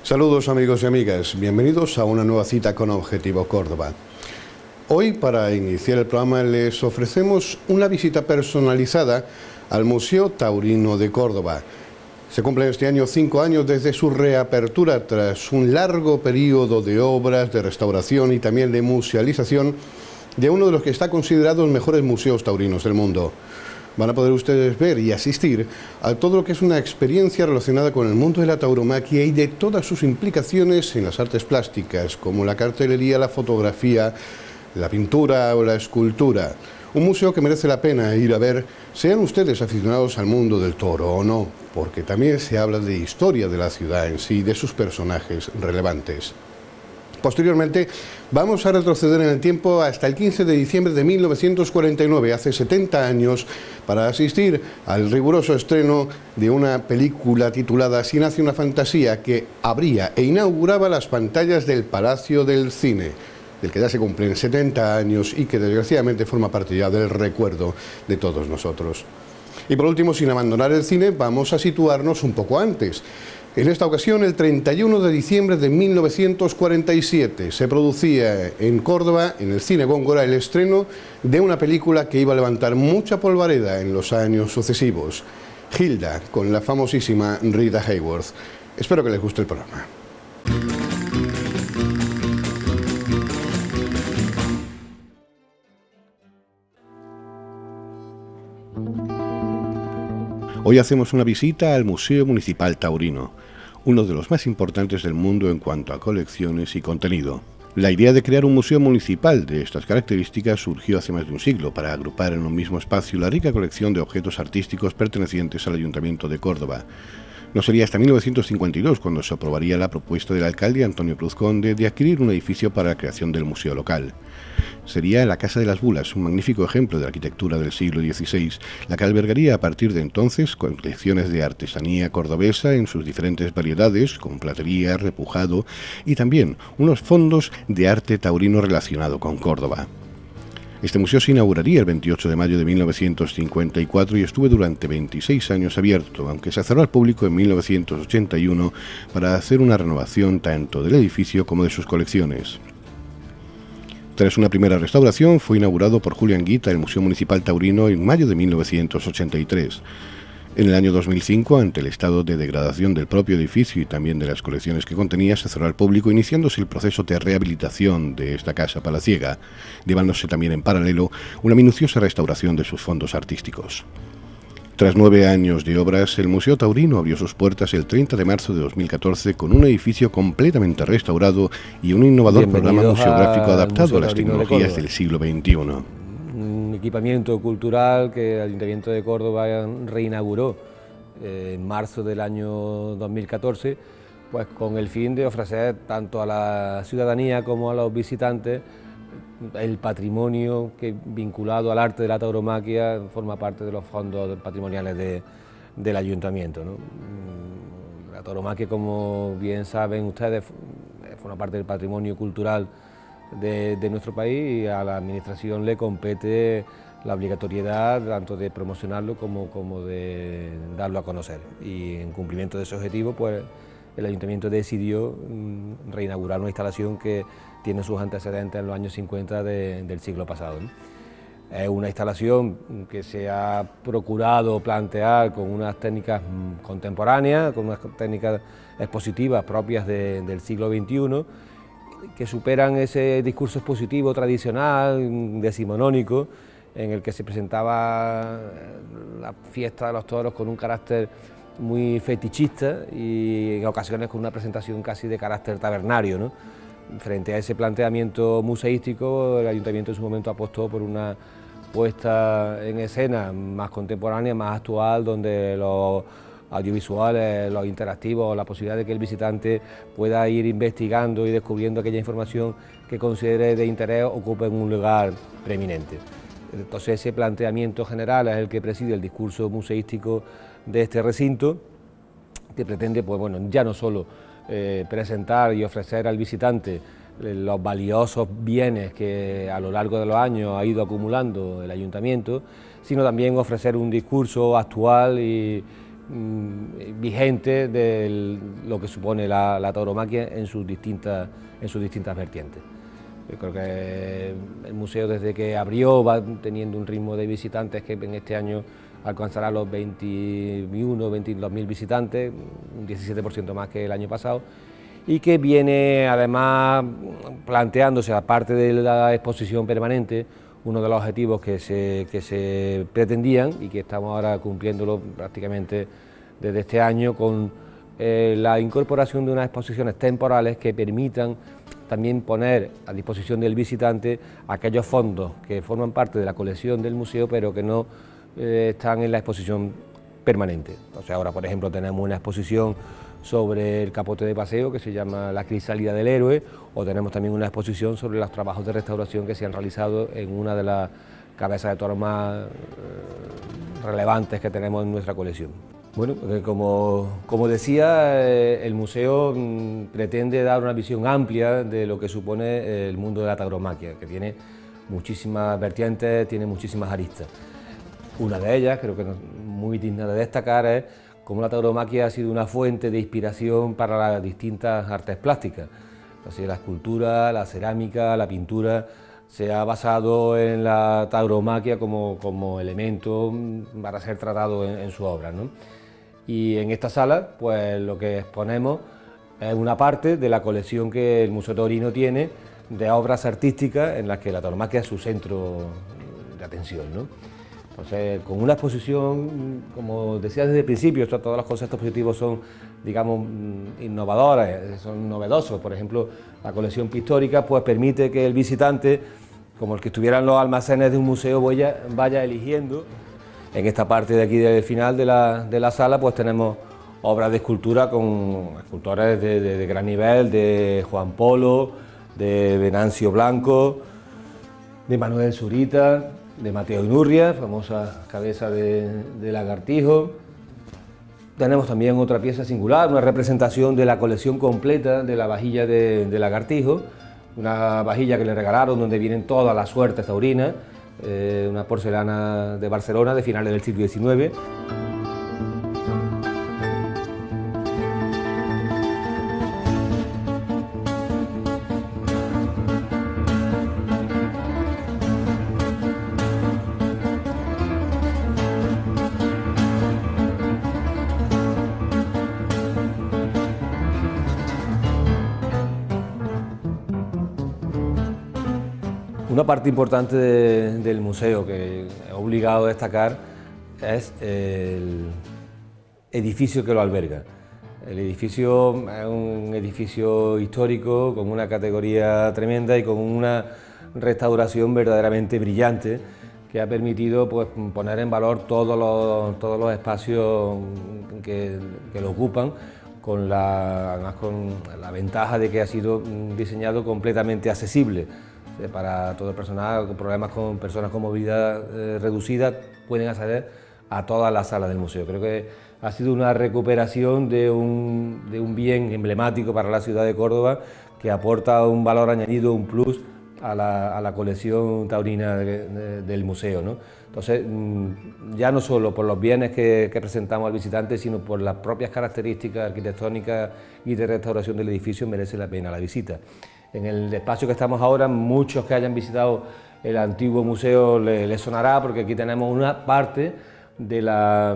Saludos amigos y amigas, bienvenidos a una nueva cita con Objetivo Córdoba. Hoy, para iniciar el programa, les ofrecemos una visita personalizada al Museo Taurino de Córdoba. Se cumplen este año 5 años desde su reapertura tras un largo periodo de obras, de restauración y también de musealización de uno de los que está considerado los mejores museos taurinos del mundo. Van a poder ustedes ver y asistir a todo lo que es una experiencia relacionada con el mundo de la tauromaquia y de todas sus implicaciones en las artes plásticas, como la cartelería, la fotografía, la pintura o la escultura. Un museo que merece la pena ir a ver, sean ustedes aficionados al mundo del toro o no, porque también se habla de historia de la ciudad en sí, de sus personajes relevantes. Posteriormente, vamos a retroceder en el tiempo hasta el 15 de diciembre de 1949, hace 70 años, para asistir al riguroso estreno de una película titulada Así nace una fantasía, que abría e inauguraba las pantallas del Palacio del Cine, del que ya se cumplen 70 años y que desgraciadamente forma parte ya del recuerdo de todos nosotros. Y por último, sin abandonar el cine, vamos a situarnos un poco antes. En esta ocasión, el 31 de diciembre de 1947, se producía en Córdoba, en el Cine Góngora, el estreno de una película que iba a levantar mucha polvareda en los años sucesivos, Hilda, con la famosísima Rita Hayworth. Espero que les guste el programa. Hoy hacemos una visita al Museo Municipal Taurino, uno de los más importantes del mundo en cuanto a colecciones y contenido. La idea de crear un museo municipal de estas características surgió hace más de un siglo para agrupar en un mismo espacio la rica colección de objetos artísticos pertenecientes al Ayuntamiento de Córdoba. No sería hasta 1952 cuando se aprobaría la propuesta del alcalde Antonio Cruz Conde de adquirir un edificio para la creación del museo local. Sería la Casa de las Bulas, un magnífico ejemplo de arquitectura del siglo XVI, la que albergaría a partir de entonces colecciones de artesanía cordobesa en sus diferentes variedades, con platería, repujado y también unos fondos de arte taurino relacionado con Córdoba. Este museo se inauguraría el 28 de mayo de 1954 y estuvo durante 26 años abierto, aunque se cerró al público en 1981 para hacer una renovación tanto del edificio como de sus colecciones. Tras una primera restauración, fue inaugurado por Julián Guita el Museo Municipal Taurino en mayo de 1983. En el año 2005, ante el estado de degradación del propio edificio y también de las colecciones que contenía, se cerró al público, iniciándose el proceso de rehabilitación de esta casa palaciega, llevándose también en paralelo una minuciosa restauración de sus fondos artísticos. Tras 9 años de obras, el Museo Taurino abrió sus puertas el 30 de marzo de 2014 con un edificio completamente restaurado y un innovador programa museográfico adaptado a las tecnologías del siglo XXI. Un equipamiento cultural que el Ayuntamiento de Córdoba reinauguró en marzo del año 2014, pues con el fin de ofrecer tanto a la ciudadanía como a los visitantes el patrimonio que, vinculado al arte de la tauromaquia, forma parte de los fondos patrimoniales del Ayuntamiento, ¿no? La tauromaquia, como bien saben ustedes, forma parte del patrimonio cultural de nuestro país y a la Administración le compete la obligatoriedad tanto de promocionarlo como de darlo a conocer. Y en cumplimiento de ese objetivo, pues el Ayuntamiento decidió reinaugurar una instalación que tiene sus antecedentes en los años 50 del siglo pasado, ¿no? Es una instalación que se ha procurado plantear con unas técnicas contemporáneas, con unas técnicas expositivas propias del siglo XXI, que superan ese discurso expositivo tradicional, decimonónico, en el que se presentaba la fiesta de los toros con un carácter muy fetichista y en ocasiones con una presentación casi de carácter tabernario, ¿no? Frente a ese planteamiento museístico, el Ayuntamiento en su momento apostó por una puesta en escena más contemporánea, más actual, donde los audiovisuales, los interactivos, la posibilidad de que el visitante pueda ir investigando y descubriendo aquella información que considere de interés ocupen un lugar preeminente. Entonces ese planteamiento general es el que preside el discurso museístico de este recinto, que pretende, pues bueno, ya no solo presentar y ofrecer al visitante los valiosos bienes que a lo largo de los años ha ido acumulando el Ayuntamiento, sino también ofrecer un discurso actual y vigente de lo que supone la tauromaquia en sus distintas vertientes. Yo creo que el museo, desde que abrió, va teniendo un ritmo de visitantes que en este año alcanzará los 21, 22.000 visitantes, un 17% más que el año pasado, y que viene además planteándose, aparte de la exposición permanente, uno de los objetivos que se pretendían y que estamos ahora cumpliéndolo prácticamente desde este año, con la incorporación de unas exposiciones temporales que permitan también poner a disposición del visitante aquellos fondos que forman parte de la colección del museo, pero que no están en la exposición permanente. O sea, ahora, por ejemplo, tenemos una exposición sobre el capote de paseo que se llama La crisálida del héroe, o tenemos también una exposición sobre los trabajos de restauración que se han realizado en una de las cabezas de toro más relevantes que tenemos en nuestra colección. Bueno, como decía, el museo pretende dar una visión amplia de lo que supone el mundo de la tauromaquia, que tiene muchísimas vertientes, tiene muchísimas aristas. Una de ellas, creo que muy digna de destacar, es cómo la tauromaquia ha sido una fuente de inspiración para las distintas artes plásticas. Así, la escultura, la cerámica, la pintura, se ha basado en la tauromaquia como elemento para ser tratado en su obra, ¿no? Y en esta sala, pues lo que exponemos es una parte de la colección que el Museo Taurino tiene de obras artísticas en las que la tauromaquia es su centro de atención, ¿no? Entonces, con una exposición, como decía desde el principio, todos los conceptos positivos son, digamos, innovadores, son novedosos. Por ejemplo, la colección pictórica pues permite que el visitante, como el que estuviera en los almacenes de un museo, vaya eligiendo. En esta parte de aquí del final de la sala pues tenemos obras de escultura con escultores de gran nivel, de Juan Polo, de Venancio Blanco, de Manuel Zurita, de Mateo Inurria, famosa cabeza de lagartijo. Tenemos también otra pieza singular, una representación de la colección completa de la vajilla de lagartijo, una vajilla que le regalaron donde vienen todas las suertes taurinas, una porcelana de Barcelona de finales del siglo XIX. Una parte importante del museo que he obligado a destacar es el edificio que lo alberga. El edificio es un edificio histórico con una categoría tremenda y con una restauración verdaderamente brillante que ha permitido pues, poner en valor todos los espacios que lo ocupan, además con la ventaja de que ha sido diseñado completamente accesible. Para todo el personal con problemas con personas con movilidad reducida pueden acceder a todas las salas del museo. Creo que ha sido una recuperación de un bien emblemático para la ciudad de Córdoba que aporta un valor añadido, un plus a la colección taurina del museo, ¿no? Entonces, ya no solo por los bienes que presentamos al visitante, sino por las propias características arquitectónicas y de restauración del edificio merece la pena la visita. En el espacio que estamos ahora, muchos que hayan visitado el antiguo museo les sonará, porque aquí tenemos una parte de la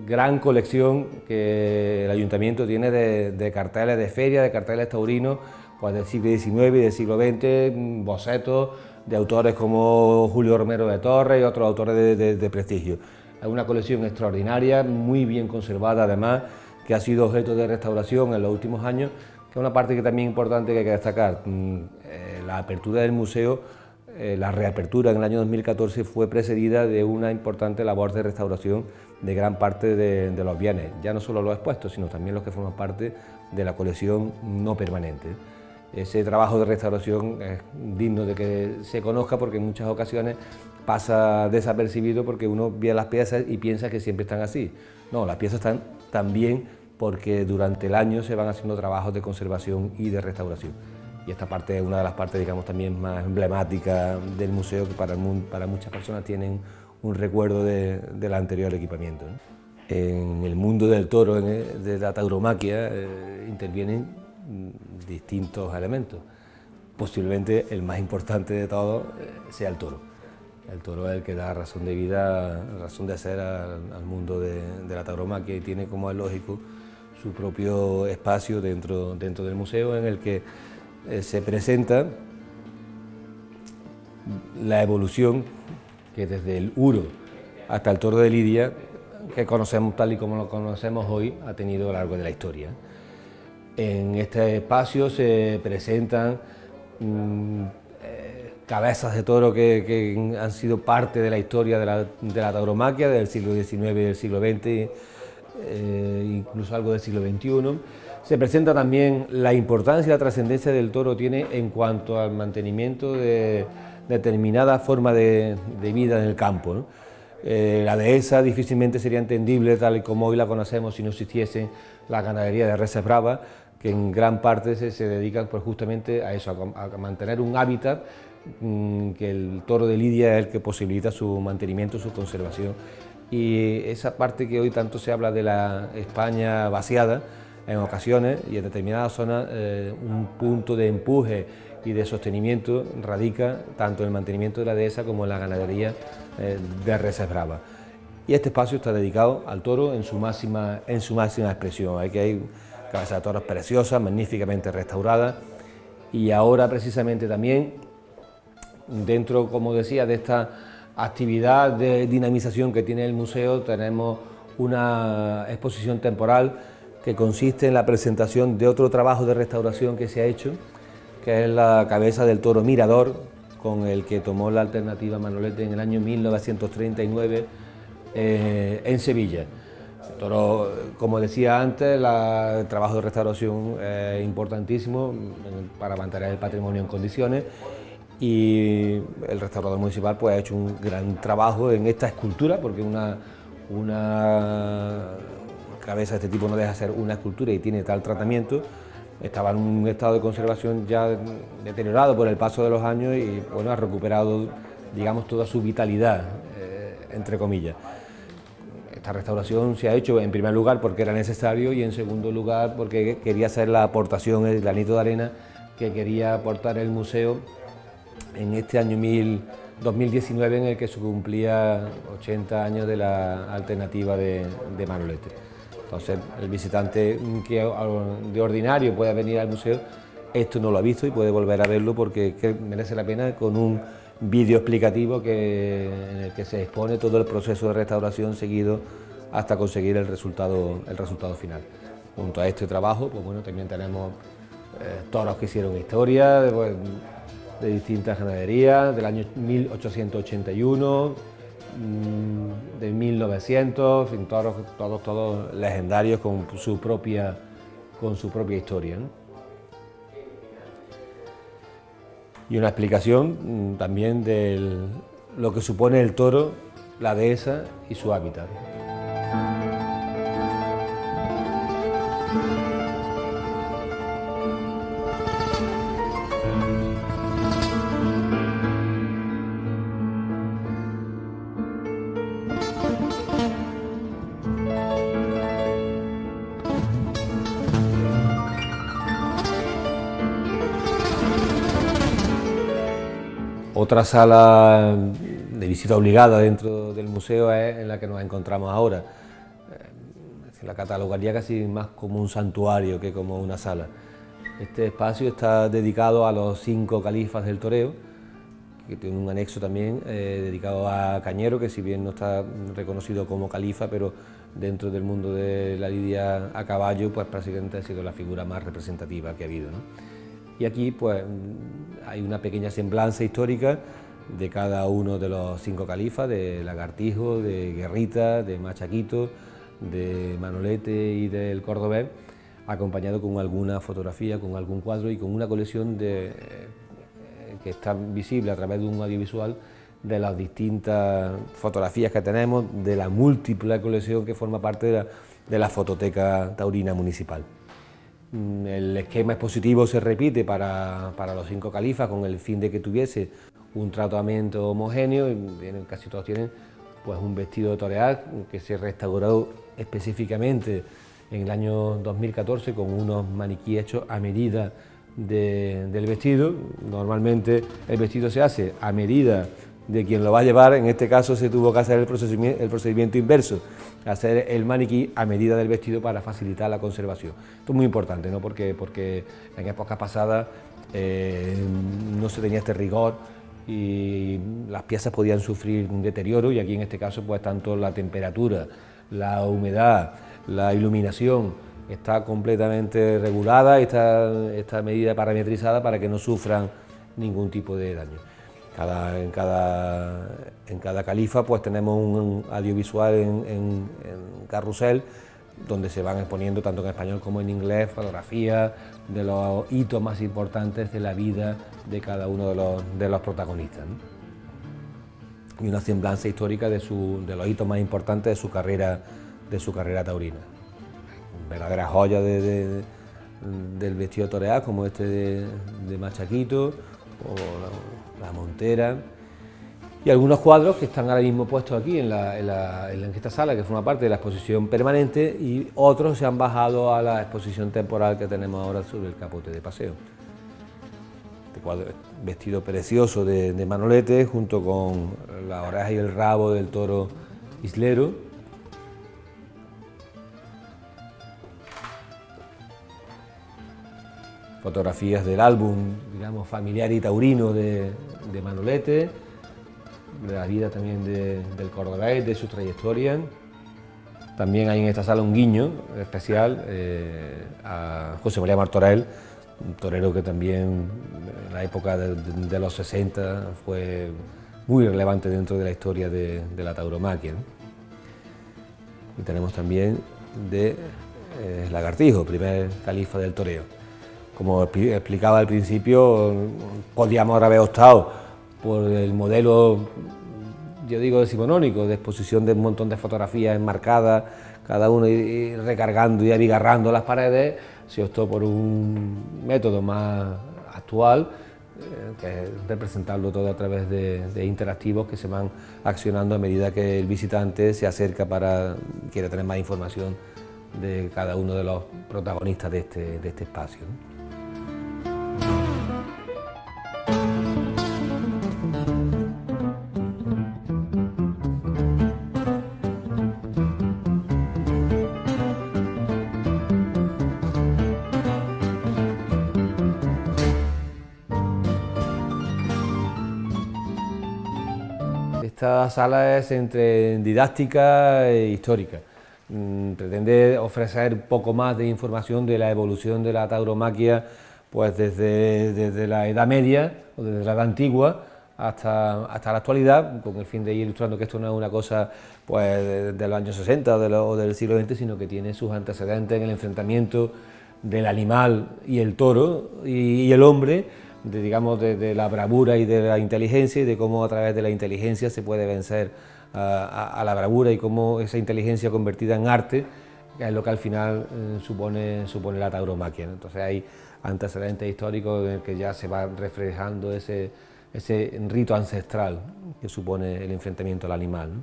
gran colección que el ayuntamiento tiene de carteles de feria, de carteles taurinos, pues del siglo XIX y del siglo XX, bocetos de autores como Julio Romero de Torres y otros autores de prestigio. Es una colección extraordinaria, muy bien conservada además, que ha sido objeto de restauración en los últimos años, que es una parte que también es importante que hay que destacar. La apertura del museo, la reapertura en el año 2014 fue precedida de una importante labor de restauración de gran parte de los bienes, ya no solo los expuestos, sino también los que forman parte de la colección no permanente. Ese trabajo de restauración es digno de que se conozca porque en muchas ocasiones pasa desapercibido porque uno ve las piezas y piensa que siempre están así. No, las piezas están también porque durante el año se van haciendo trabajos de conservación y de restauración. Y esta parte es una de las partes, digamos, también más emblemáticas del museo, que para muchas personas tienen un recuerdo del anterior equipamiento, ¿no? En el mundo del toro, de la tauromaquia, intervienen distintos elementos. Posiblemente el más importante de todos sea el toro. El toro es el que da razón de vida, razón de ser al mundo de la tauromaquia, y tiene, como es lógico, su propio espacio dentro del museo, en el que se presenta la evolución que desde el Uro hasta el toro de Lidia, que conocemos tal y como lo conocemos hoy, ha tenido a lo largo de la historia. En este espacio se presentan cabezas de toro que han sido parte de la historia de la tauromaquia del siglo XIX y del siglo XX, incluso algo del siglo XXI. Se presenta también la importancia y la trascendencia del toro tiene en cuanto al mantenimiento de determinada forma de vida en el campo, ¿no? La dehesa difícilmente sería entendible tal y como hoy la conocemos si no existiese la ganadería de reses bravas, que en gran parte se dedican pues justamente a eso, a mantener un hábitat, que el toro de Lidia es el que posibilita su mantenimiento, su conservación. Y esa parte que hoy tanto se habla de la España vaciada, en ocasiones y en determinadas zonas, un punto de empuje y de sostenimiento radica tanto en el mantenimiento de la dehesa como en la ganadería de reses bravas. Y este espacio está dedicado al toro en su máxima expresión. Aquí hay cabezas de toros preciosas, magníficamente restauradas, y ahora precisamente también dentro, como decía, de esta actividad de dinamización que tiene el museo, tenemos una exposición temporal que consiste en la presentación de otro trabajo de restauración que se ha hecho, que es la cabeza del toro Mirador, con el que tomó la alternativa Manolete en el año 1939 en Sevilla. El toro, como decía antes, el trabajo de restauración es importantísimo para mantener el patrimonio en condiciones, y el restaurador municipal pues ha hecho un gran trabajo en esta escultura, porque una cabeza de este tipo no deja de ser una escultura y tiene tal tratamiento. Estaba en un estado de conservación ya deteriorado por el paso de los años y bueno, ha recuperado, digamos, toda su vitalidad, entre comillas. Esta restauración se ha hecho en primer lugar porque era necesario, y en segundo lugar porque quería hacer la aportación, el granito de arena que quería aportar el museo en este año 2019, en el que se cumplía 80 años de la alternativa de Manolete. Entonces, el visitante que de ordinario pueda venir al museo, esto no lo ha visto y puede volver a verlo, porque merece la pena, con un vídeo explicativo en el que se expone todo el proceso de restauración seguido hasta conseguir el resultado final. Junto a este trabajo, pues bueno, también tenemos toros que hicieron historia, de distintas ganaderías, del año 1881, de 1900, en fin, todos legendarios con su propia historia, ¿no? Y una explicación también de lo que supone el toro, la dehesa y su hábitat. Otra sala de visita obligada dentro del museo es en la que nos encontramos ahora. La catalogaría casi más como un santuario que como una sala. Este espacio está dedicado a los 5 califas del toreo, que tiene un anexo también dedicado a Cañero, que si bien no está reconocido como califa, pero dentro del mundo de la lidia a caballo, pues prácticamente ha sido la figura más representativa que ha habido, ¿no? Y aquí pues hay una pequeña semblanza histórica de cada uno de los 5 califas, de Lagartijo, de Guerrita, de Machaquito, de Manolete y del Cordobés, acompañado con alguna fotografía, con algún cuadro y con una colección que está visible a través de un audiovisual de las distintas fotografías que tenemos, de la múltiple colección que forma parte de la fototeca taurina municipal. El esquema expositivo se repite para los 5 califas con el fin de que tuviese un tratamiento homogéneo, y casi todos tienen pues un vestido de torear que se restauró específicamente en el año 2014 con unos maniquíes hechos a medida del vestido. Normalmente el vestido se hace a medida de quien lo va a llevar, en este caso se tuvo que hacer el procedimiento inverso, hacer el maniquí a medida del vestido para facilitar la conservación. Esto es muy importante, ¿no? porque en épocas pasadas no se tenía este rigor y las piezas podían sufrir un deterioro, y aquí en este caso pues tanto la temperatura, la humedad, la iluminación está completamente regulada y está medida parametrizada para que no sufran ningún tipo de daño. En cada califa pues tenemos un audiovisual en carrusel donde se van exponiendo tanto en español como en inglés fotografías de los hitos más importantes de la vida de cada uno de los protagonistas, ¿no? Y una semblanza histórica de los hitos más importantes de su carrera taurina. Verdaderas joyas del vestido torear, como este de Machaquito o la Montera, y algunos cuadros que están ahora mismo puestos aquí en esta sala, que forma parte de la exposición permanente, y otros se han bajado a la exposición temporal que tenemos ahora sobre el capote de paseo. Este cuadro, vestido precioso de Manolete, junto con la oreja y el rabo del toro islero. Fotografías del álbum, digamos, familiar y taurino de Manolete, de la vida también del cordobés, de su trayectoria. También hay en esta sala un guiño especial a José María Martorell, un torero que también en la época de los 60 fue muy relevante dentro de la historia de la tauromaquia, ¿no? Y tenemos también de Lagartijo, primer califa del toreo. Como explicaba al principio, podíamos haber optado por el modelo, yo digo, decimonónico, de exposición de un montón de fotografías enmarcadas, cada uno y recargando y abigarrando las paredes. Se optó por un método más actual, que es representarlo todo a través de interactivos que se van accionando a medida que el visitante se acerca quiere tener más información de cada uno de los protagonistas de este espacio, ¿no? Esta sala es entre didáctica e histórica. Pretende ofrecer un poco más de información de la evolución de la tauromaquia, pues desde la Edad Media o desde la Edad Antigua hasta la actualidad, con el fin de ir ilustrando que esto no es una cosa pues de los años 60 o del siglo XX, sino que tiene sus antecedentes en el enfrentamiento del animal y el toro y el hombre, digamos, de la bravura y de la inteligencia, y de cómo a través de la inteligencia se puede vencer a la bravura, y cómo esa inteligencia convertida en arte es lo que al final supone la tauromaquia, ¿no? Entonces hay antecedentes históricos en el que ya se va reflejando ese rito ancestral que supone el enfrentamiento al animal, ¿no?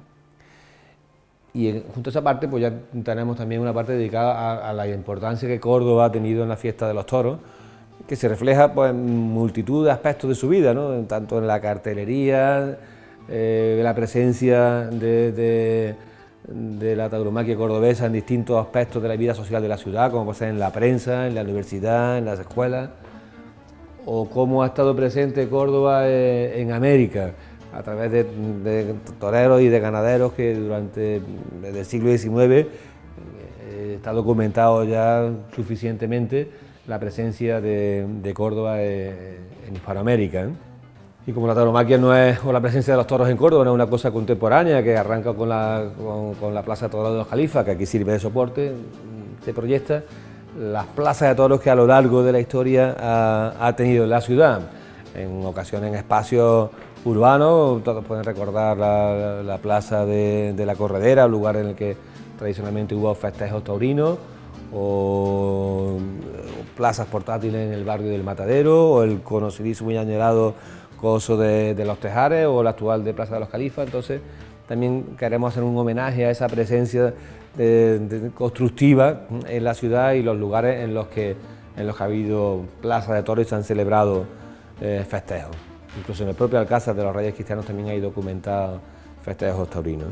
Y junto a esa parte pues ya tenemos también una parte dedicada a la importancia que Córdoba ha tenido en la fiesta de los toros, que se refleja pues, en multitud de aspectos de su vida, ¿no? Tanto en la cartelería, la presencia de la tauromaquia cordobesa en distintos aspectos de la vida social de la ciudad, como puede ser en la prensa, en la universidad, en las escuelas, o cómo ha estado presente Córdoba en América, a través de toreros y de ganaderos que desde el siglo XIX está documentado ya suficientemente la presencia de Córdoba en Hispanoamérica, ¿eh? Y como la tauromaquia o la presencia de los toros en Córdoba no es una cosa contemporánea que arranca con la Plaza de Toros de los Califas, que aquí sirve de soporte, se proyecta las plazas de toros que a lo largo de la historia ha tenido la ciudad, en ocasiones en espacios urbanos. Todos pueden recordar la plaza de la Corredera, un lugar en el que tradicionalmente hubo festejos taurinos, o plazas portátiles en el barrio del Matadero, o el conocidísimo y añorado coso de los Tejares, o el actual de Plaza de los Califas. Entonces también queremos hacer un homenaje a esa presencia constructiva en la ciudad y los lugares en los que ha habido plazas de toros y se han celebrado festejos. Incluso en el propio Alcázar de los Reyes Cristianos también hay documentados festejos taurinos.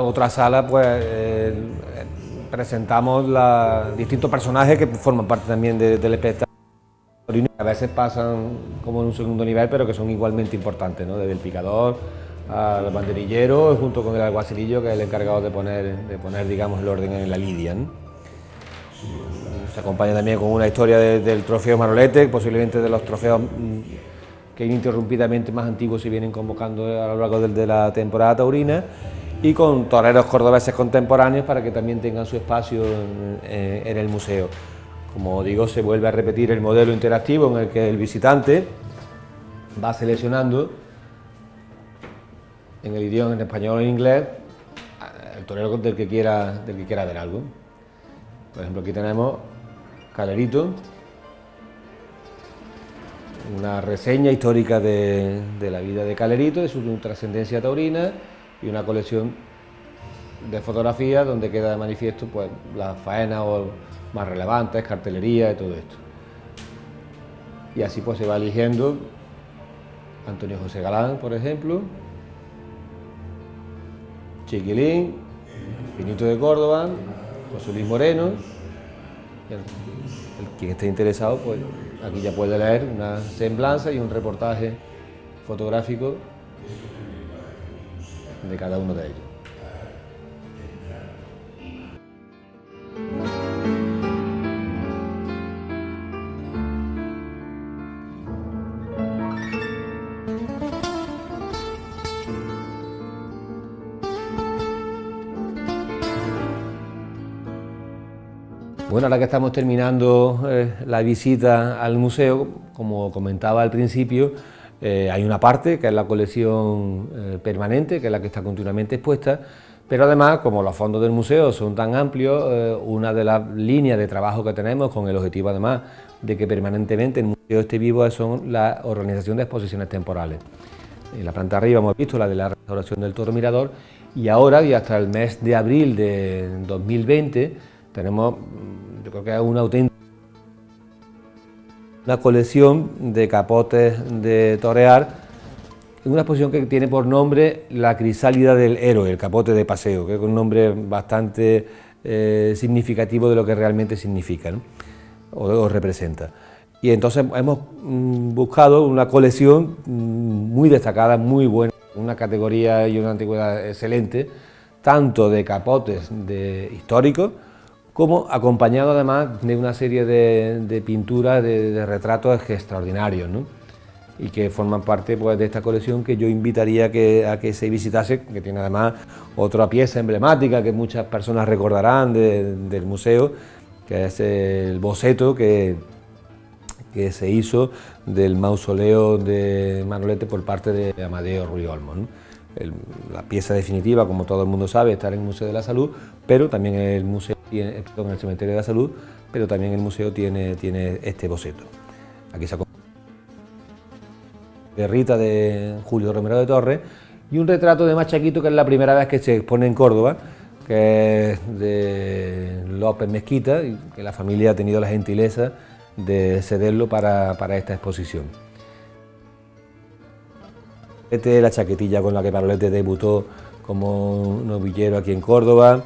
Otra sala, pues presentamos distintos personajes que forman parte también del espectáculo. A veces pasan como en un segundo nivel, pero que son igualmente importantes, ¿no? Desde el picador al banderillero, junto con el alguacilillo, que es el encargado de poner digamos, el orden en la lidia, ¿no? Se acompaña también con una historia del trofeo Manolete, posiblemente de los trofeos que ininterrumpidamente más antiguos se vienen convocando a lo largo de la temporada taurina, y con toreros cordobeses contemporáneos para que también tengan su espacio en el museo. Como digo, se vuelve a repetir el modelo interactivo en el que el visitante va seleccionando en el idioma, en español o en inglés, el torero del que quiera ver algo. Por ejemplo, aquí tenemos Calerito, una reseña histórica de la vida de Calerito, de su trascendencia taurina, y una colección de fotografías donde queda de manifiesto, pues, las faenas más relevantes, cartelería y todo esto. Y así, pues, se va eligiendo Antonio José Galán, por ejemplo, Chiquilín, Finito de Córdoba, José Luis Moreno. Quien esté interesado, pues aquí ya puede leer una semblanza y un reportaje fotográfico de cada uno de ellos. Bueno, ahora que estamos terminando la visita al museo, como comentaba al principio, hay una parte que es la colección permanente, que es la que está continuamente expuesta, pero además, como los fondos del museo son tan amplios, una de las líneas de trabajo que tenemos, con el objetivo además de que permanentemente el museo esté vivo, son la organización de exposiciones temporales. En la planta arriba hemos visto la de la restauración del Toro Mirador, y ahora, y hasta el mes de abril de 2020, tenemos, yo creo que es una colección de capotes de torear, una exposición que tiene por nombre La Crisálida del Héroe, el capote de paseo, que es un nombre bastante significativo de lo que realmente significa, ¿no? o representa. Y entonces hemos buscado una colección muy destacada, muy buena, una categoría y una antigüedad excelente, tanto de capotes históricos, como acompañado además de una serie de pinturas, de retratos extraordinarios, ¿no? Y que forman parte, pues, de esta colección, que yo invitaría a que se visitase, que tiene además otra pieza emblemática que muchas personas recordarán del museo, que es el boceto que se hizo del mausoleo de Manolete por parte de Amadeo Ruiz Olmos, ¿no? La pieza definitiva, como todo el mundo sabe, está en el Museo de la Salud, pero también el museo tiene, en el Cementerio de la Salud, pero también el museo tiene este boceto. Aquí se de Rita, de Julio Romero de Torres, y un retrato de Machaquito, que es la primera vez que se expone en Córdoba, que es de López Mezquita, y que la familia ha tenido la gentileza de cederlo para esta exposición. Esta es la chaquetilla con la que Manolete debutó como novillero aquí en Córdoba,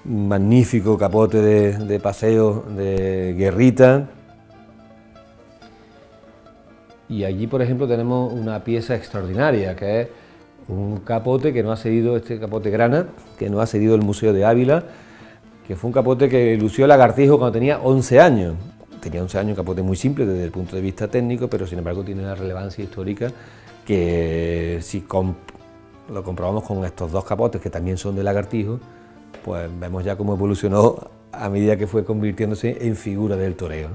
un magnífico capote de paseo de Guerrita. Y allí, por ejemplo, tenemos una pieza extraordinaria, que es un capote que nos ha cedido, este capote grana, que nos ha cedido el Museo de Ávila, que fue un capote que lució Lagartijo cuando tenía 11 años. Tenía 11 años, un capote muy simple desde el punto de vista técnico, pero sin embargo tiene una relevancia histórica que, si lo comprobamos con estos dos capotes, que también son de Lagartijo, pues vemos ya cómo evolucionó a medida que fue convirtiéndose en figura del toreo.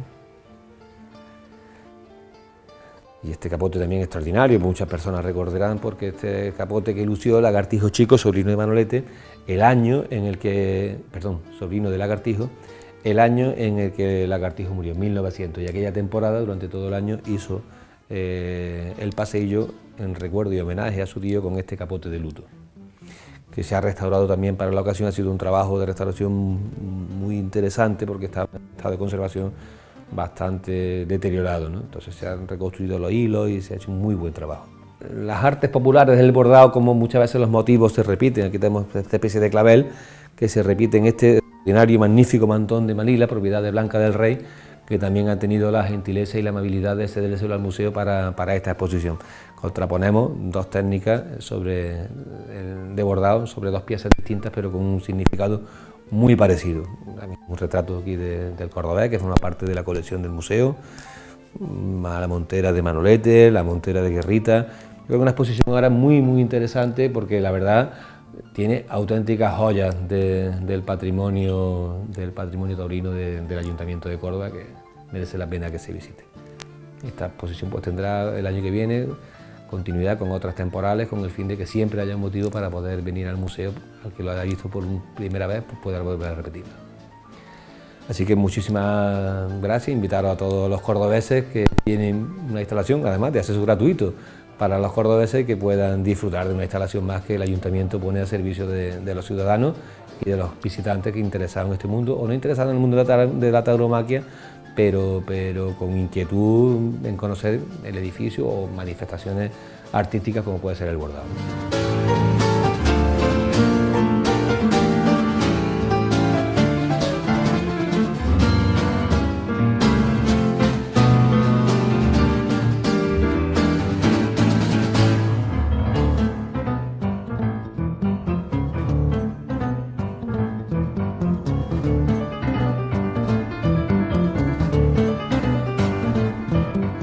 Y este capote también extraordinario, muchas personas recordarán, porque este capote que lució Lagartijo Chico, sobrino de Manolete, sobrino de Lagartijo, el año en el que Lagartijo murió, 1900, y aquella temporada, durante todo el año, hizo el paseillo en recuerdo y homenaje a su tío con este capote de luto, que se ha restaurado también para la ocasión. Ha sido un trabajo de restauración muy interesante, porque está en estado de conservación bastante deteriorado, ¿no? Entonces se han reconstruido los hilos y se ha hecho un muy buen trabajo. Las artes populares del bordado, como muchas veces los motivos se repiten, aquí tenemos esta especie de clavel que se repite en este extraordinario y magnífico mantón de Manila, propiedad de Blanca del Rey, que también ha tenido la gentileza y la amabilidad de cedérselo al museo para esta exposición. Contraponemos dos técnicas de bordado sobre dos piezas distintas, pero con un significado muy parecido. Un retrato aquí del cordobés, que forma parte de la colección del museo, la montera de Manolete, la montera de Guerrita. Creo que es una exposición ahora muy interesante, porque la verdad tiene auténticas joyas del patrimonio taurino del Ayuntamiento de Córdoba, que merece la pena que se visite. Esta exposición, pues, tendrá el año que viene continuidad con otras temporales, con el fin de que siempre haya un motivo para poder venir al museo, al que lo haya visto por primera vez, pues poder volver a repetirlo. Así que muchísimas gracias, invitaros a todos los cordobeses que tienen una instalación, además de acceso gratuito para los cordobeses, que puedan disfrutar de una instalación más que el Ayuntamiento pone a servicio de los ciudadanos y de los visitantes que interesados en este mundo, o no interesados en el mundo de la tauromaquia, pero con inquietud en conocer el edificio o manifestaciones artísticas como puede ser el bordado.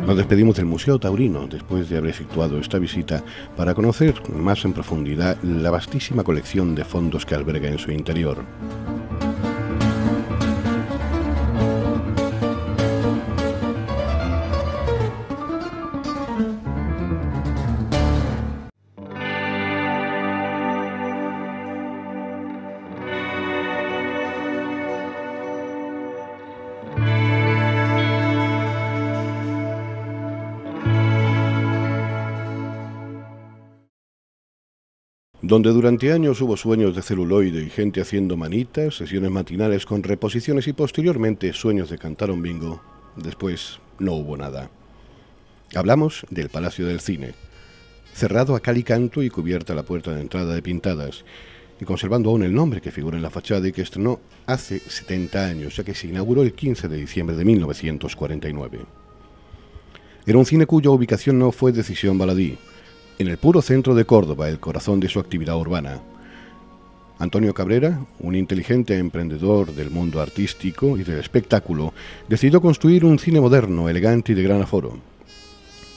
Nos despedimos del Museo Taurino después de haber efectuado esta visita para conocer más en profundidad la vastísima colección de fondos que alberga en su interior. Donde durante años hubo sueños de celuloide y gente haciendo manitas, sesiones matinales con reposiciones y posteriormente sueños de cantar un bingo, después no hubo nada. Hablamos del Palacio del Cine, cerrado a cal y canto y cubierta la puerta de entrada de pintadas, y conservando aún el nombre que figura en la fachada y que estrenó hace 70 años, ya que se inauguró el 15 de diciembre de 1949. Era un cine cuya ubicación no fue decisión baladí, en el puro centro de Córdoba, el corazón de su actividad urbana. Antonio Cabrera, un inteligente emprendedor del mundo artístico y del espectáculo, decidió construir un cine moderno, elegante y de gran aforo.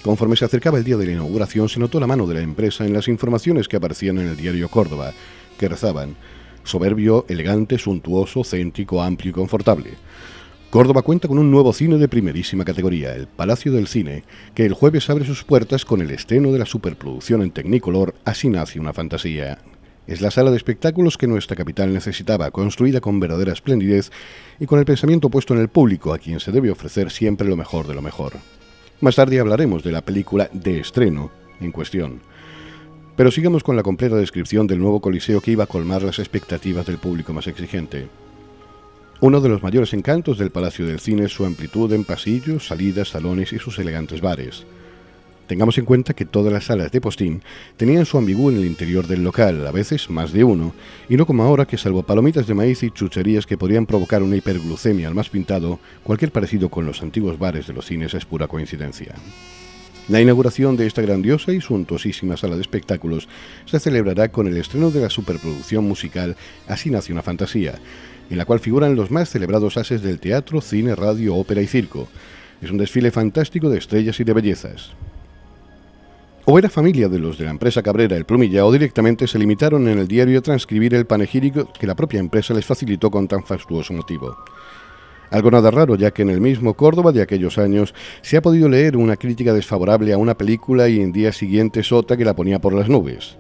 Conforme se acercaba el día de la inauguración, se notó la mano de la empresa en las informaciones que aparecían en el diario Córdoba, que rezaban: soberbio, elegante, suntuoso, céntrico, amplio y confortable. Córdoba cuenta con un nuevo cine de primerísima categoría, el Palacio del Cine, que el jueves abre sus puertas con el estreno de la superproducción en Technicolor Así nace una fantasía. Es la sala de espectáculos que nuestra capital necesitaba, construida con verdadera esplendidez y con el pensamiento puesto en el público, a quien se debe ofrecer siempre lo mejor de lo mejor. Más tarde hablaremos de la película de estreno en cuestión. Pero sigamos con la completa descripción del nuevo coliseo que iba a colmar las expectativas del público más exigente. Uno de los mayores encantos del Palacio del Cine es su amplitud en pasillos, salidas, salones y sus elegantes bares. Tengamos en cuenta que todas las salas de postín tenían su ambigú en el interior del local, a veces más de uno, y no como ahora que, salvo palomitas de maíz y chucherías que podrían provocar una hiperglucemia al más pintado, cualquier parecido con los antiguos bares de los cines es pura coincidencia. La inauguración de esta grandiosa y suntuosísima sala de espectáculos se celebrará con el estreno de la superproducción musical Así nace una fantasía, en la cual figuran los más celebrados ases del teatro, cine, radio, ópera y circo. Es un desfile fantástico de estrellas y de bellezas. O era familia de los de la empresa Cabrera el Plumilla, o directamente se limitaron en el diario a transcribir el panegírico que la propia empresa les facilitó con tan fastuoso motivo. Algo nada raro, ya que en el mismo Córdoba de aquellos años se ha podido leer una crítica desfavorable a una película y en días siguientes otra que la ponía por las nubes.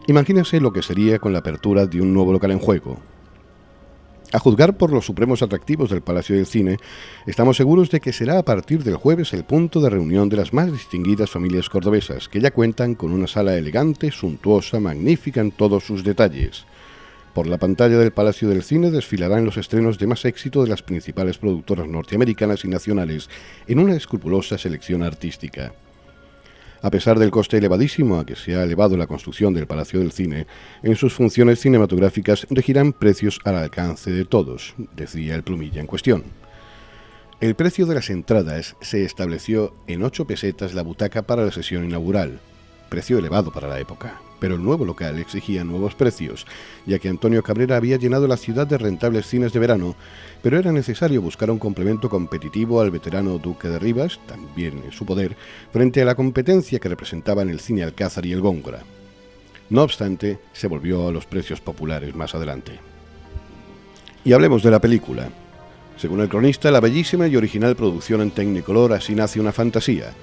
Imagínense lo que sería con la apertura de un nuevo local en juego. A juzgar por los supremos atractivos del Palacio del Cine, estamos seguros de que será a partir del jueves el punto de reunión de las más distinguidas familias cordobesas, que ya cuentan con una sala elegante, suntuosa, magnífica en todos sus detalles. Por la pantalla del Palacio del Cine desfilarán los estrenos de más éxito de las principales productoras norteamericanas y nacionales, en una escrupulosa selección artística. A pesar del coste elevadísimo a que se ha elevado la construcción del Palacio del Cine, en sus funciones cinematográficas regirán precios al alcance de todos, decía el Plumilla en cuestión. El precio de las entradas se estableció en 8 pesetas la butaca para la sesión inaugural, precio elevado para la época, pero el nuevo local exigía nuevos precios, ya que Antonio Cabrera había llenado la ciudad de rentables cines de verano, pero era necesario buscar un complemento competitivo al veterano Duque de Rivas, también en su poder, frente a la competencia que representaban el cine Alcázar y el Góngora. No obstante, se volvió a los precios populares más adelante. Y hablemos de la película. Según el cronista, la bellísima y original producción en Technicolor Así nace una fantasía.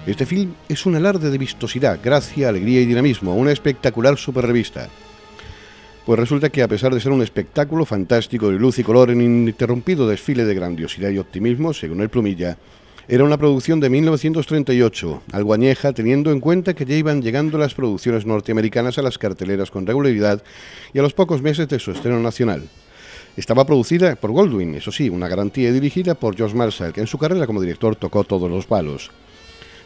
Este film es un alarde de vistosidad, gracia, alegría y dinamismo, una espectacular superrevista. Pues resulta que, a pesar de ser un espectáculo fantástico de luz y color en ininterrumpido desfile de grandiosidad y optimismo, según el Plumilla, era una producción de 1938, algo añeja, teniendo en cuenta que ya iban llegando las producciones norteamericanas a las carteleras con regularidad y a los pocos meses de su estreno nacional. Estaba producida por Goldwyn, eso sí, una garantía, y dirigida por George Marshall, que en su carrera como director tocó todos los palos.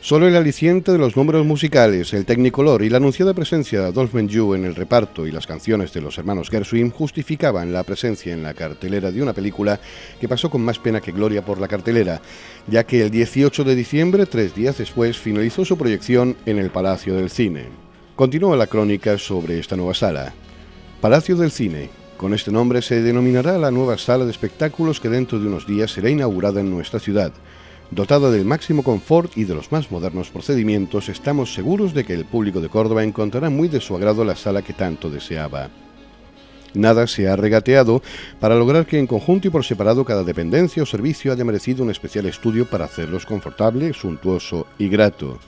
Solo el aliciente de los números musicales, el Technicolor y la anunciada presencia de Adolphe Menjou en el reparto y las canciones de los hermanos Gershwin justificaban la presencia en la cartelera de una película que pasó con más pena que gloria por la cartelera, ya que el 18 de diciembre, 3 días después, finalizó su proyección en el Palacio del Cine. Continúa la crónica sobre esta nueva sala. Palacio del Cine. Con este nombre se denominará la nueva sala de espectáculos que dentro de unos días será inaugurada en nuestra ciudad. Dotada del máximo confort y de los más modernos procedimientos, estamos seguros de que el público de Córdoba encontrará muy de su agrado la sala que tanto deseaba. Nada se ha regateado para lograr que en conjunto y por separado cada dependencia o servicio haya merecido un especial estudio para hacerlos confortable, suntuoso y grato.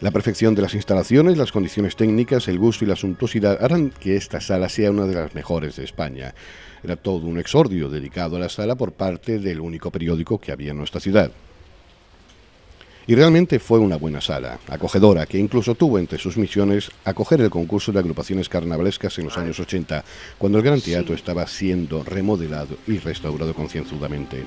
La perfección de las instalaciones, las condiciones técnicas, el gusto y la suntuosidad harán que esta sala sea una de las mejores de España. Era todo un exordio dedicado a la sala por parte del único periódico que había en nuestra ciudad. Y realmente fue una buena sala, acogedora, que incluso tuvo entre sus misiones acoger el concurso de agrupaciones carnavalescas en los años 80, cuando el Gran Teatro estaba siendo remodelado y restaurado concienzudamente.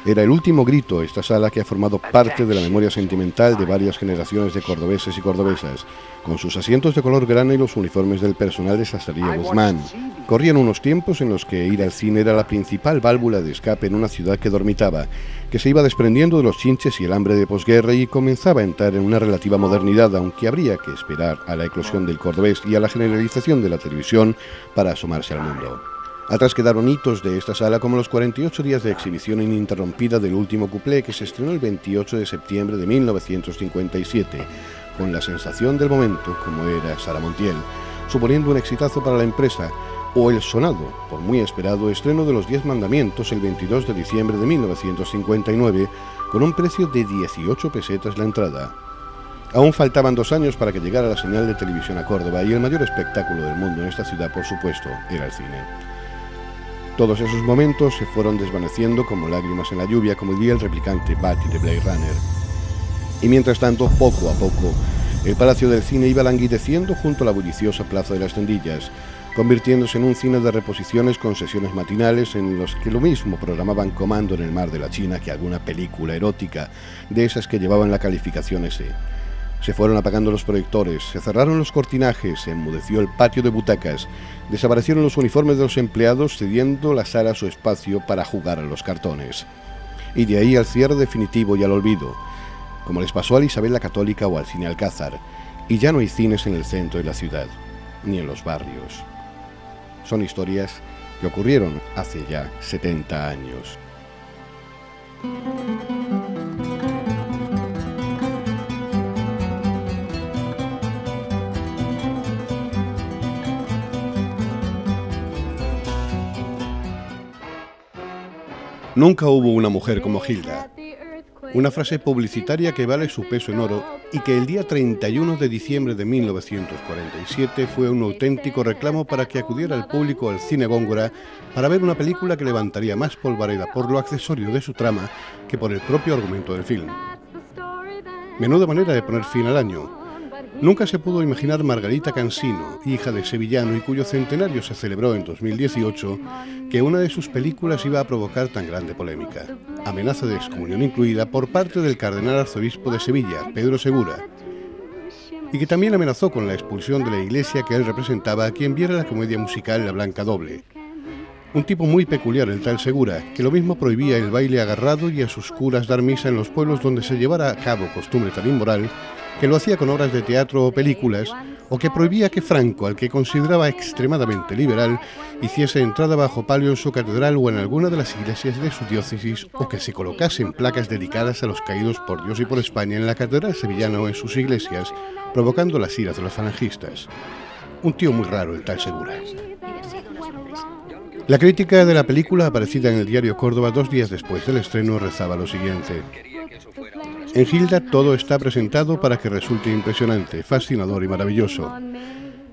Era el último grito esta sala que ha formado parte de la memoria sentimental de varias generaciones de cordobeses y cordobesas, con sus asientos de color grana y los uniformes del personal de Sastrería Guzmán, Corrían unos tiempos en los que ir al cine era la principal válvula de escape en una ciudad que dormitaba, que se iba desprendiendo de los chinches y el hambre de posguerra y comenzaba a entrar en una relativa modernidad, aunque habría que esperar a la eclosión del cordobés y a la generalización de la televisión para asomarse al mundo. Atrás quedaron hitos de esta sala como los 48 días de exhibición ininterrumpida del último cuplé, que se estrenó el 28 de septiembre de 1957, con la sensación del momento, como era Sara Montiel, suponiendo un exitazo para la empresa, o el sonado, por muy esperado, estreno de Los 10 Mandamientos el 22 de diciembre de 1959, con un precio de 18 pesetas la entrada. Aún faltaban 2 años para que llegara la señal de televisión a Córdoba, y el mayor espectáculo del mundo en esta ciudad, por supuesto, era el cine. Todos esos momentos se fueron desvaneciendo como lágrimas en la lluvia, como diría el replicante Batty de Blade Runner. Y mientras tanto, poco a poco, el Palacio del Cine iba languideciendo junto a la bulliciosa Plaza de las Tendillas, convirtiéndose en un cine de reposiciones con sesiones matinales en los que lo mismo programaban Comando en el Mar de la China que alguna película erótica, de esas que llevaban la calificación S. Se fueron apagando los proyectores, se cerraron los cortinajes, se enmudeció el patio de butacas, desaparecieron los uniformes de los empleados, cediendo la sala su espacio para jugar a los cartones. Y de ahí al cierre definitivo y al olvido, como les pasó a la Isabel la Católica o al Cine Alcázar, y ya no hay cines en el centro de la ciudad, ni en los barrios. Son historias que ocurrieron hace ya 70 años. Nunca hubo una mujer como Hilda. Una frase publicitaria que vale su peso en oro y que el día 31 de diciembre de 1947 fue un auténtico reclamo para que acudiera el público al Cine Góngora para ver una película que levantaría más polvareda por lo accesorio de su trama que por el propio argumento del film. Menuda manera de poner fin al año. Nunca se pudo imaginar Margarita Cansino, hija de sevillano y cuyo centenario se celebró en 2018, que una de sus películas iba a provocar tan grande polémica. Amenaza de excomunión incluida por parte del cardenal arzobispo de Sevilla, Pedro Segura, y que también amenazó con la expulsión de la iglesia que él representaba a quien viera la comedia musical La Blanca Doble. Un tipo muy peculiar el tal Segura, que lo mismo prohibía el baile agarrado y a sus curas dar misa en los pueblos donde se llevara a cabo costumbre tan inmoral, que lo hacía con obras de teatro o películas, o que prohibía que Franco, al que consideraba extremadamente liberal, hiciese entrada bajo palio en su catedral o en alguna de las iglesias de su diócesis, o que se colocasen placas dedicadas a los caídos por Dios y por España en la catedral sevillana o en sus iglesias, provocando las iras de los falangistas. Un tío muy raro el tal Segura. La crítica de la película, aparecida en el diario Córdoba 2 días después del estreno, rezaba lo siguiente: en Hilda todo está presentado para que resulte impresionante, fascinador y maravilloso.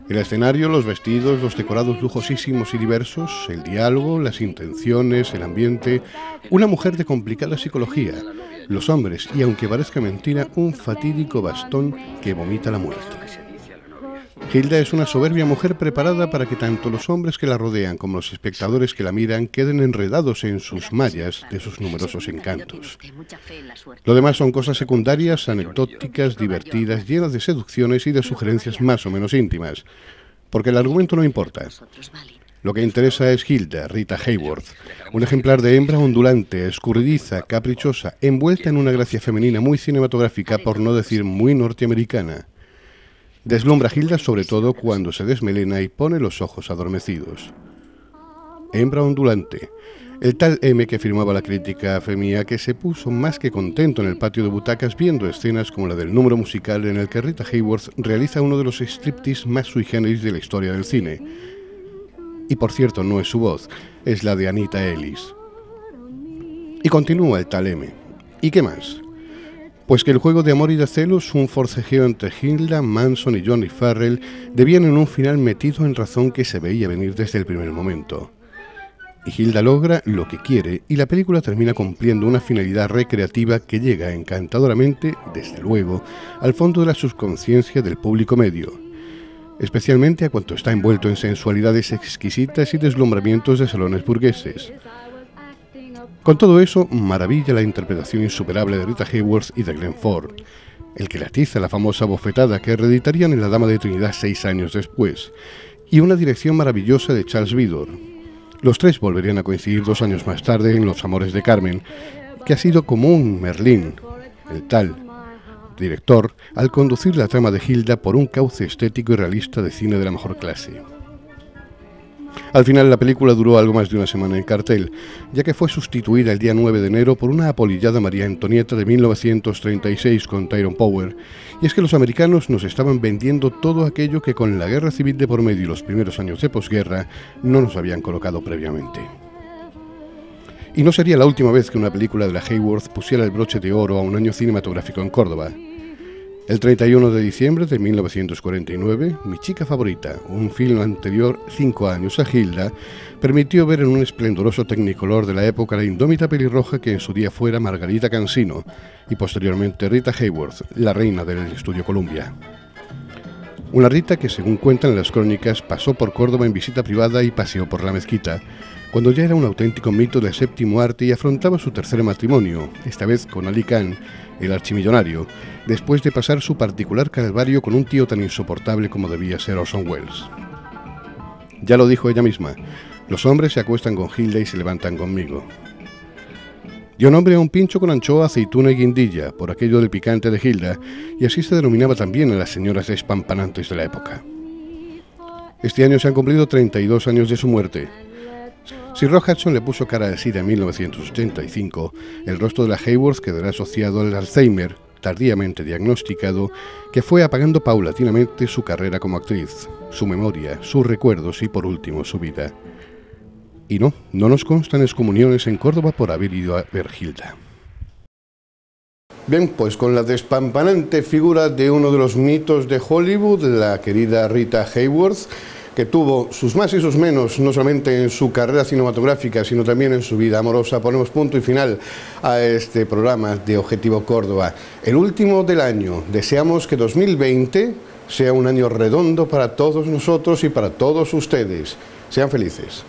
El escenario, los vestidos, los decorados lujosísimos y diversos, el diálogo, las intenciones, el ambiente, una mujer de complicada psicología, los hombres y, aunque parezca mentira, un fatídico bastón que vomita la muerte. Hilda es una soberbia mujer preparada para que tanto los hombres que la rodean como los espectadores que la miran queden enredados en sus mallas de sus numerosos encantos. Lo demás son cosas secundarias, anecdóticas, divertidas, llenas de seducciones y de sugerencias más o menos íntimas, porque el argumento no importa. Lo que interesa es Hilda, Rita Hayworth, un ejemplar de hembra ondulante, escurridiza, caprichosa, envuelta en una gracia femenina muy cinematográfica, por no decir muy norteamericana. Deslumbra a Hilda sobre todo cuando se desmelena y pone los ojos adormecidos. Hembra ondulante. El tal M que firmaba la crítica afirmía que se puso más que contento en el patio de butacas viendo escenas como la del número musical en el que Rita Hayworth realiza uno de los striptease más sui generis de la historia del cine. Y por cierto, no es su voz, es la de Anita Ellis. Y continúa el tal M. ¿Y qué más? Pues que el juego de amor y de celos, un forcejeo entre Hilda, Manson y Johnny Farrell, debían en un final metido en razón que se veía venir desde el primer momento. Y Hilda logra lo que quiere y la película termina cumpliendo una finalidad recreativa que llega encantadoramente, desde luego, al fondo de la subconsciencia del público medio, especialmente a cuanto está envuelto en sensualidades exquisitas y deslumbramientos de salones burgueses. Con todo eso, maravilla la interpretación insuperable de Rita Hayworth y de Glenn Ford, el que le atiza la famosa bofetada que reeditarían en La Dama de Trinidad 6 años después, y una dirección maravillosa de Charles Vidor. Los tres volverían a coincidir 2 años más tarde en Los amores de Carmen, que ha sido como un Merlín, el tal director, al conducir la trama de Hilda por un cauce estético y realista de cine de la mejor clase. Al final la película duró algo más de una semana en cartel, ya que fue sustituida el día 9 de enero por una apolillada María Antonieta de 1936 con Tyrone Power, y es que los americanos nos estaban vendiendo todo aquello que con la guerra civil de por medio y los primeros años de posguerra no nos habían colocado previamente. Y no sería la última vez que una película de la Hayworth pusiera el broche de oro a un año cinematográfico en Córdoba. El 31 de diciembre de 1949, Mi chica favorita, un film anterior 5 años a Hilda, permitió ver en un esplendoroso Technicolor de la época la indómita pelirroja que en su día fuera Margarita Cansino y posteriormente Rita Hayworth, la reina del estudio Columbia. Una Rita que, según cuentan las crónicas, pasó por Córdoba en visita privada y paseó por la mezquita, cuando ya era un auténtico mito del séptimo arte y afrontaba su tercer matrimonio, esta vez con Ali Khan, el archimillonario, después de pasar su particular calvario con un tío tan insoportable como debía ser Orson Welles. Ya lo dijo ella misma: los hombres se acuestan con Hilda y se levantan conmigo. Dio nombre a un pincho con anchoa, aceituna y guindilla, por aquello del picante de Hilda, y así se denominaba también a las señoras despampanantes de la época. Este año se han cumplido 32 años de su muerte. Si Rock Hudson le puso cara al SIDA en 1985, el rostro de la Hayworth quedará asociado al Alzheimer, tardíamente diagnosticado, que fue apagando paulatinamente su carrera como actriz, su memoria, sus recuerdos y, por último, su vida. Y no nos constan excomuniones en Córdoba por haber ido a ver Hilda. Bien, pues con la despampanante figura de uno de los mitos de Hollywood, la querida Rita Hayworth, que tuvo sus más y sus menos, no solamente en su carrera cinematográfica, sino también en su vida amorosa, ponemos punto y final a este programa de Objetivo Córdoba. El último del año. Deseamos que 2020 sea un año redondo para todos nosotros y para todos ustedes. Sean felices.